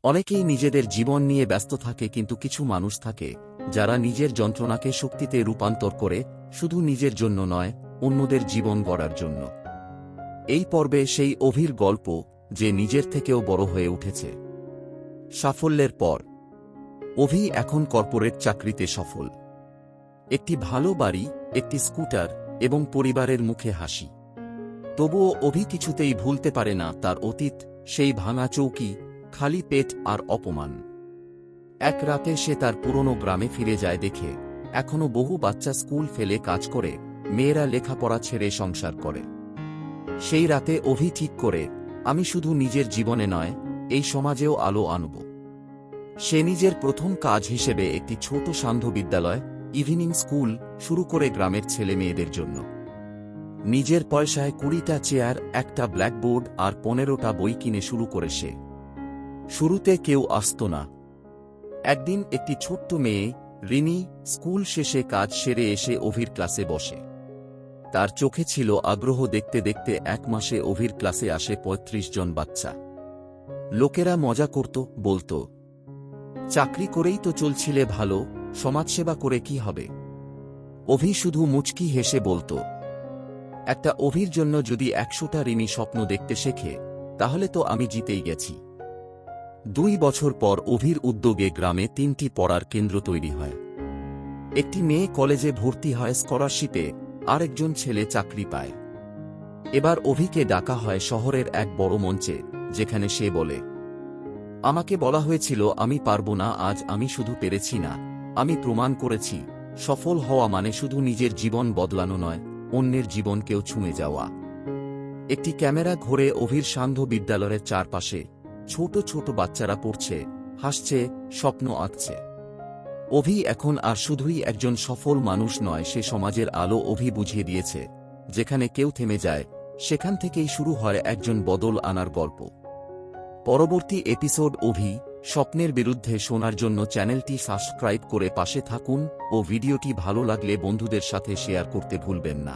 অনেকেই নিজেদের জীবন নিয়ে ব্যস্ত থাকে, কিন্তু কিছু মানুষ থাকে যারা নিজের যন্ত্রণাকে শক্তিতে রূপান্তর করে, শুধু নিজের জন্য নয়, অন্যদের জীবন গড়ার জন্য। এই পর্বে সেই অভির গল্প, যে নিজের থেকেও বড় হয়ে উঠেছে। সাফল্যের পর অভি এখন কর্পোরেট চাকরিতে সফল। একটি ভালো বাড়ি, একটি স্কুটার এবং পরিবারের মুখে হাসি। তবুও অভি কিছুতেই ভুলতে পারে না তার অতীত, সেই ভাঙা চৌকি, খালি পেট আর অপমান। এক রাতে সে তার পুরনো গ্রামে ফিরে যায়, দেখে এখনো বহু বাচ্চা স্কুল ফেলে কাজ করে, মেয়েরা লেখাপড়া ছেড়ে সংসার করে। সেই রাতে অভি ঠিক করে, আমি শুধু নিজের জীবনে নয়, এই সমাজেও আলো আনব। সে নিজের প্রথম কাজ হিসেবে একটি ছোট সান্ধ্য বিদ্যালয়, ইভিনিং স্কুল শুরু করে গ্রামের ছেলে মেয়েদের জন্য। নিজের পয়সায় 20টা চেয়ার, একটা ব্ল্যাকবোর্ড আর 15টা বই কিনে শুরু করে সে। শুরুতে কেউ আসত না। একদিন একটি ছোট্ট মেয়ে, রিনি, স্কুল শেষে কাজ সেরে এসে অভির ক্লাসে বসে। তার চোখে ছিল আগ্রহ। দেখতে দেখতে 1 মাসে অভির ক্লাসে আসে 35 জন বাচ্চা। লোকেরা মজা করত, বলত, চাকরি করেই তো চলছিলে ভালো, সমাজসেবা করে কি হবে? অভি শুধু মুচকি হেসে বলত, একটা অভির জন্য যদি 100টা রিনি স্বপ্ন দেখতে শেখে, তাহলে তো আমি জিতেই গেছি। 2 বছর পর অভির উদ্যোগে গ্রামে 3টি পড়ার কেন্দ্র তৈরি হয়। একটি মেয়ে কলেজে ভর্তি হয় স্কলারশিপে, আরেকজন ছেলে চাকরি পায়। এবার অভিকে ডাকা হয় শহরের এক বড় মঞ্চে, যেখানে সে বলে, আমাকে বলা হয়েছিল আমি পারবো না, আজ আমি শুধু পেরেছি না, আমি প্রমাণ করেছি, সফল হওয়া মানে শুধু নিজের জীবন বদলানো নয়, অন্যের জীবনকেও ছুঁয়ে যাওয়া। একটি ক্যামেরা ঘোরে অভির সান্ধ্য বিদ্যালয়ের চারপাশে। ছোট ছোট বাচ্চারা পড়ছে, হাসছে, স্বপ্ন আঁকছে। অভি এখন আর শুধুই একজন সফল মানুষ নয়, সে সমাজের আলো। অভি বুঝিয়ে দিয়েছে, যেখানে কেউ থেমে যায়, সেখান থেকেই শুরু হয় একজন বদল আনার গল্প। পরবর্তী এপিসোড অভি, স্বপ্নের বিরুদ্ধে শোনার জন্য চ্যানেলটি সাবস্ক্রাইব করে পাশে থাকুন ও ভিডিওটি ভালো লাগলে বন্ধুদের সাথে শেয়ার করতে ভুলবেন না।